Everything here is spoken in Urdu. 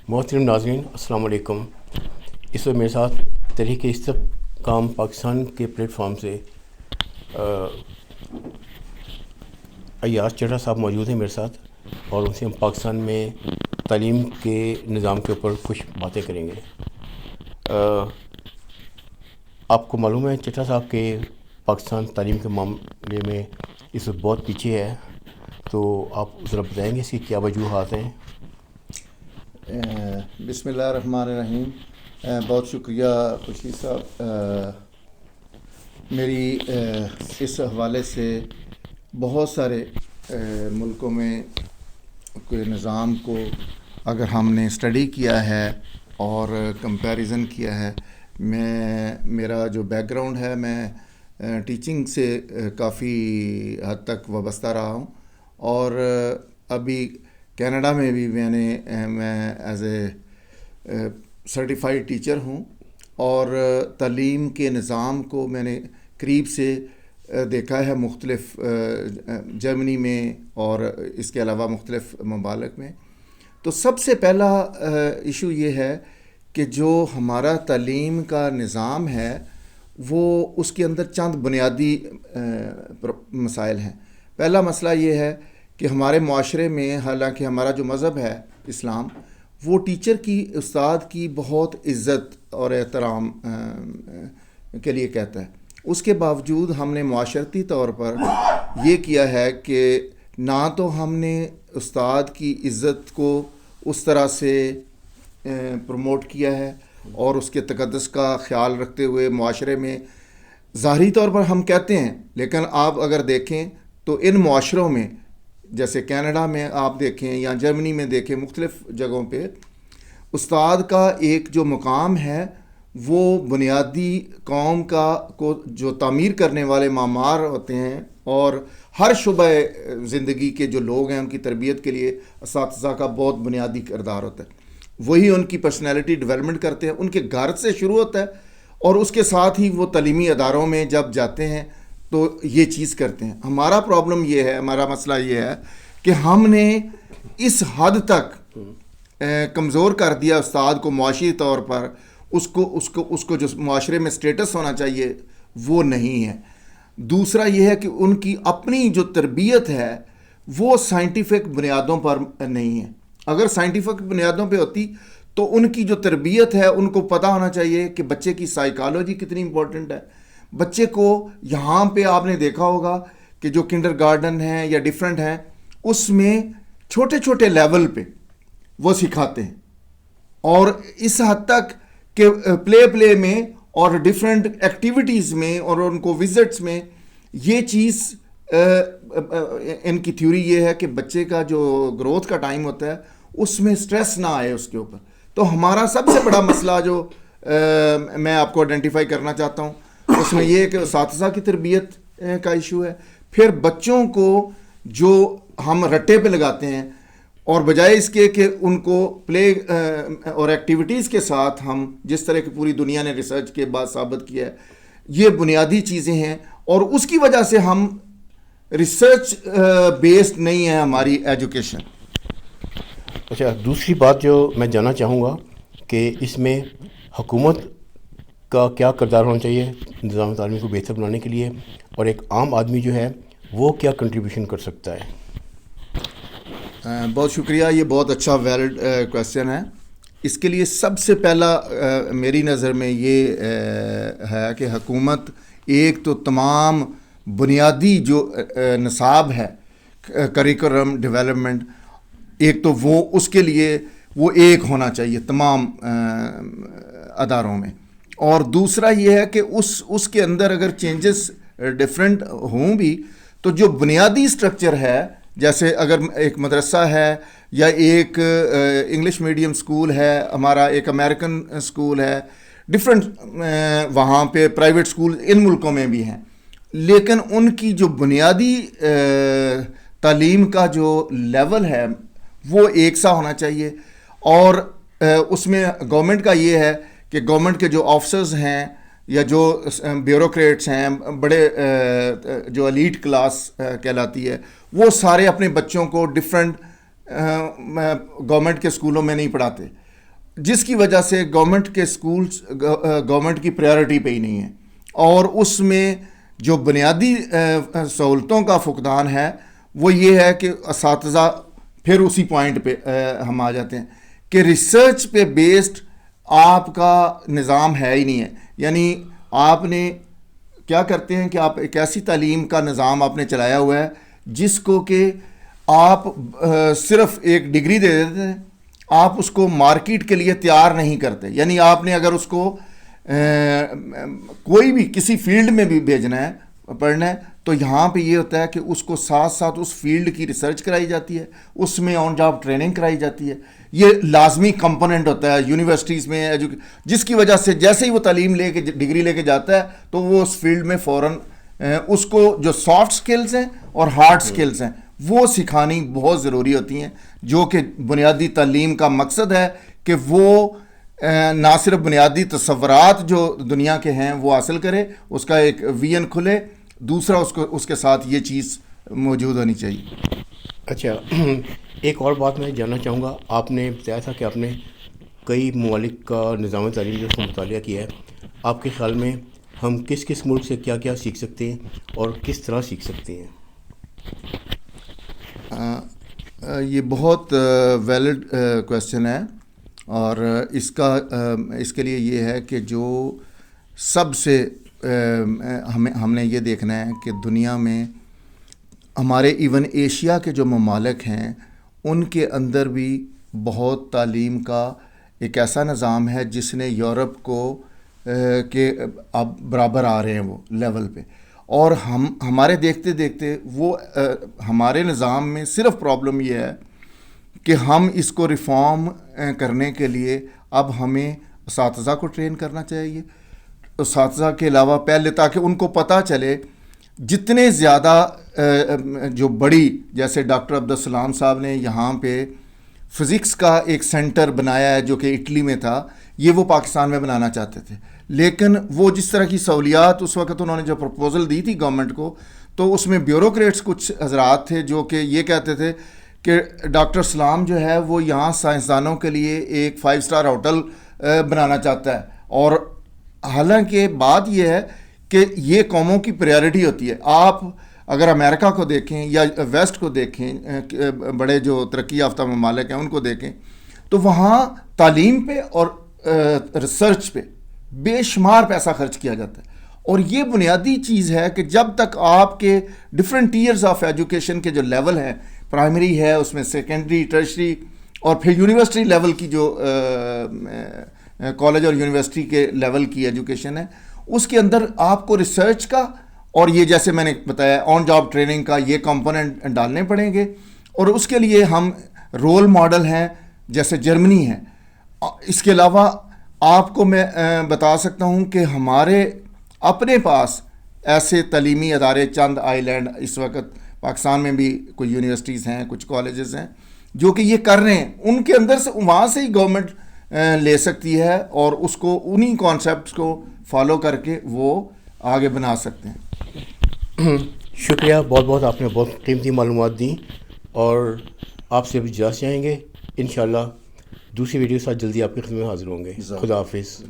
محترم ناظرین السلام علیکم. اس وقت میرے ساتھ تحریک استحکام پاکستان کے پلیٹ فارم سے ایاز چڑھا صاحب موجود ہیں میرے ساتھ، اور ان سے ہم پاکستان میں تعلیم کے نظام کے اوپر کچھ باتیں کریں گے. آپ کو معلوم ہے چٹھا صاحب کہ پاکستان تعلیم کے معاملے میں اس وقت بہت پیچھے ہے، تو آپ ذرا بتائیں گے اس کی کیا وجوہات ہیں؟ بسم اللہ الرحمن الرحیم. بہت شکریہ خوشی صاحب. میری اس حوالے سے بہت سارے ملکوں میں کوئی نظام کو اگر ہم نے اسٹڈی کیا ہے اور کمپیریزن کیا ہے، میرا جو بیک گراؤنڈ ہے، میں ٹیچنگ سے کافی حد تک وابستہ رہا ہوں، اور ابھی کینیڈا میں بھی میں ایز اے سرٹیفائیڈ ٹیچر ہوں، اور تعلیم کے نظام کو میں نے قریب سے دیکھا ہے مختلف جرمنی میں اور اس کے علاوہ مختلف ممالک میں. تو سب سے پہلا ایشو یہ ہے کہ جو ہمارا تعلیم کا نظام ہے وہ اس کے اندر چند بنیادی مسائل ہیں. پہلا مسئلہ یہ ہے کہ ہمارے معاشرے میں، حالانکہ ہمارا جو مذہب ہے اسلام، وہ ٹیچر کی، استاد کی بہت عزت اور احترام کے لیے کہتا ہے، اس کے باوجود ہم نے معاشرتی طور پر یہ کیا ہے کہ نہ تو ہم نے استاد کی عزت کو اس طرح سے پروموٹ کیا ہے، اور اس کے تقدس کا خیال رکھتے ہوئے معاشرے میں ظاہری طور پر ہم کہتے ہیں، لیکن آپ اگر دیکھیں تو ان معاشروں میں، جیسے کینیڈا میں آپ دیکھیں یا جرمنی میں دیکھیں، مختلف جگہوں پہ استاد کا ایک جو مقام ہے وہ بنیادی قوم کو جو تعمیر کرنے والے معمار ہوتے ہیں، اور ہر شعبہ زندگی کے جو لوگ ہیں ان کی تربیت کے لیے اساتذہ کا بہت بنیادی کردار ہوتا ہے. وہی ان کی پرسنالٹی ڈیولپمنٹ کرتے ہیں، ان کے گھر سے شروع ہوتا ہے، اور اس کے ساتھ ہی وہ تعلیمی اداروں میں جب جاتے ہیں تو یہ چیز کرتے ہیں. ہمارا پرابلم یہ ہے، ہمارا مسئلہ یہ ہے کہ ہم نے اس حد تک کمزور کر دیا استاد کو معاشی طور پر، اس کو جو معاشرے میں سٹیٹس ہونا چاہیے وہ نہیں ہے. دوسرا یہ ہے کہ ان کی اپنی جو تربیت ہے وہ سائنٹیفک بنیادوں پر نہیں ہے. اگر سائنٹیفک بنیادوں پہ ہوتی تو ان کی جو تربیت ہے ان کو پتہ ہونا چاہیے کہ بچے کی سائیکالوجی کتنی امپورٹنٹ ہے. بچے کو یہاں پہ آپ نے دیکھا ہوگا کہ جو کنڈر گارڈن ہیں یا ڈیفرنٹ ہیں، اس میں چھوٹے چھوٹے لیول پہ وہ سکھاتے ہیں، اور اس حد تک کہ پلے میں اور ڈیفرنٹ ایکٹیویٹیز میں اور ان کو وزٹس میں یہ چیز ان کی تھیوری یہ ہے کہ بچے کا جو گروتھ کا ٹائم ہوتا ہے اس میں سٹریس نہ آئے اس کے اوپر. تو ہمارا سب سے بڑا مسئلہ جو میں آپ کو آئیڈینٹیفائی کرنا چاہتا ہوں اس میں یہ ہے کہ اساتذہ کی تربیت کا ایشو ہے. پھر بچوں کو جو ہم رٹے پہ لگاتے ہیں، اور بجائے اس کے کہ ان کو پلے اور ایکٹیویٹیز کے ساتھ ہم، جس طرح کی پوری دنیا نے ریسرچ کے بعد ثابت کیا ہے یہ بنیادی چیزیں ہیں، اور اس کی وجہ سے ہم ریسرچ بیسڈ نہیں ہے ہماری ایجوکیشن. اچھا، دوسری بات جو میں جاننا چاہوں گا کہ اس میں حکومت کا کیا کردار ہونا چاہیے نظام تعلیم کو بہتر بنانے کے لیے، اور ایک عام آدمی جو ہے وہ کیا کنٹریبیوشن کر سکتا ہے؟ بہت شکریہ، یہ بہت اچھا ویلڈ کویسچن ہے. اس کے لیے سب سے پہلا میری نظر میں یہ ہے کہ حکومت ایک تو تمام بنیادی جو نصاب ہے کریکولم ڈیولپمنٹ، ایک تو وہ اس کے لیے وہ ایک ہونا چاہیے تمام اداروں میں، اور دوسرا یہ ہے کہ اس کے اندر اگر چینجز ڈفرینٹ ہوں بھی تو جو بنیادی اسٹرکچر ہے، جیسے اگر ایک مدرسہ ہے یا ایک انگلش میڈیم اسکول ہے، ہمارا ایک امریکن اسکول ہے، ڈفرینٹ وہاں پہ پرائیویٹ اسکول ان ملکوں میں بھی ہیں، لیکن ان کی جو بنیادی تعلیم کا جو لیول ہے وہ ایک سا ہونا چاہیے. اور اس میں گورنمنٹ کا یہ ہے کہ گورنمنٹ کے جو آفیسرز ہیں یا جو بیوروکریٹس ہیں، بڑے جو ایلیٹ کلاس کہلاتی ہے، وہ سارے اپنے بچوں کو ڈفرینٹ گورنمنٹ کے اسکولوں میں نہیں پڑھاتے، جس کی وجہ سے گورنمنٹ کے اسکولس گورنمنٹ کی پریارٹی پہ ہی نہیں ہے، اور اس میں جو بنیادی سہولتوں کا فقدان ہے وہ یہ ہے کہ اساتذہ، پھر اسی پوائنٹ پہ ہم آ جاتے ہیں کہ ریسرچ پہ بیسڈ آپ کا نظام ہے ہی نہیں ہے. یعنی آپ نے کیا کرتے ہیں کہ آپ ایک ایسی تعلیم کا نظام آپ نے چلایا ہوا ہے جس کو کہ آپ صرف ایک ڈگری دے دیتے ہیں، آپ اس کو مارکیٹ کے لیے تیار نہیں کرتے. یعنی آپ نے اگر اس کو کوئی بھی کسی فیلڈ میں بھی بھیجنا ہے، پڑھنا ہے، تو یہاں پہ یہ ہوتا ہے کہ اس کو ساتھ ساتھ اس فیلڈ کی ریسرچ کرائی جاتی ہے، اس میں آن جاب ٹریننگ کرائی جاتی ہے. یہ لازمی کمپوننٹ ہوتا ہے یونیورسٹیز میں، جس کی وجہ سے جیسے ہی وہ تعلیم لے کے ڈگری لے کے جاتا ہے تو وہ اس فیلڈ میں فوراً اس کو جو سافٹ سکلز ہیں اور ہارڈ سکلز ہیں وہ سکھانی بہت ضروری ہوتی ہیں، جو کہ بنیادی تعلیم کا مقصد ہے کہ وہ نہ صرف بنیادی تصورات جو دنیا کے ہیں وہ حاصل کرے، اس کا ایک ویژن کھلے، دوسرا اس کے ساتھ یہ چیز موجود ہونی چاہیے. اچھا، ایک اور بات میں جاننا چاہوں گا. آپ نے بتایا تھا کہ آپ نے کئی ممالک کا نظام تعلیم جو اس کا مطالعہ کیا ہے. آپ کے خیال میں ہم کس کس ملک سے کیا کیا سیکھ سکتے ہیں اور کس طرح سیکھ سکتے ہیں؟ یہ بہت ویلڈ کویسچن ہے، اور اس کے لیے یہ ہے کہ جو سب سے ہم نے یہ دیکھنا ہے کہ دنیا میں ہمارے ایون ایشیا کے جو ممالک ہیں ان کے اندر بھی بہت تعلیم کا ایک ایسا نظام ہے جس نے یورپ کو کہ اب برابر آ رہے ہیں وہ لیول پہ، اور ہمارے دیکھتے دیکھتے وہ ہمارے نظام میں صرف پرابلم یہ ہے کہ ہم اس کو ریفارم کرنے کے لیے اب ہمیں اساتذہ کو ٹرین کرنا چاہیے. اساتذہ کے علاوہ پہلے تاکہ ان کو پتہ چلے، جتنے زیادہ جو بڑی، جیسے ڈاکٹر عبدالسلام صاحب نے یہاں پہ فزکس کا ایک سینٹر بنایا ہے جو کہ اٹلی میں تھا، یہ وہ پاکستان میں بنانا چاہتے تھے، لیکن وہ جس طرح کی سہولیات اس وقت انہوں نے جو پروپوزل دی تھی گورنمنٹ کو، تو اس میں بیوروکریٹس کچھ حضرات تھے جو کہ یہ کہتے تھے کہ ڈاکٹر سلام جو ہے وہ یہاں سائنسدانوں کے لیے ایک 5 اسٹار ہوٹل بنانا چاہتا ہے. اور حالانکہ بات یہ ہے کہ یہ قوموں کی پریارٹی ہوتی ہے. آپ اگر امریکہ کو دیکھیں یا ویسٹ کو دیکھیں، بڑے جو ترقی یافتہ ممالک ہیں ان کو دیکھیں، تو وہاں تعلیم پہ اور ریسرچ پہ بے شمار پیسہ خرچ کیا جاتا ہے. اور یہ بنیادی چیز ہے کہ جب تک آپ کے ڈفرینٹ ٹیئرز آف ایجوکیشن کے جو لیول ہیں، پرائمری ہے، اس میں سیکنڈری، ٹرشری، اور پھر یونیورسٹی لیول کی جو کالج اور یونیورسٹی کے لیول کی ایجوکیشن ہے، اس کے اندر آپ کو ریسرچ کا اور یہ جیسے میں نے بتایا آن جاب ٹریننگ کا یہ کمپوننٹ ڈالنے پڑیں گے. اور اس کے لیے ہم رول ماڈل ہیں جیسے جرمنی ہے. اس کے علاوہ آپ کو میں بتا سکتا ہوں کہ ہمارے اپنے پاس ایسے تعلیمی ادارے چند آئی لینڈ اس وقت پاکستان میں بھی کوئی یونیورسٹیز ہیں، کچھ کالجز ہیں جو کہ یہ کر رہے ہیں. ان کے اندر سے وہاں سے ہی گورنمنٹ لے سکتی ہے اور اس کو انہی کانسیپٹس کو فالو کر کے وہ آگے بنا سکتے ہیں. شکریہ، بہت بہت، آپ نے بہت قیمتی معلومات دیں، اور آپ سے بھی اجازت چاہیں گے. انشاءاللہ دوسری ویڈیو کے ساتھ جلدی آپ کی خدمت میں حاضر ہوں گے. خدا حافظ.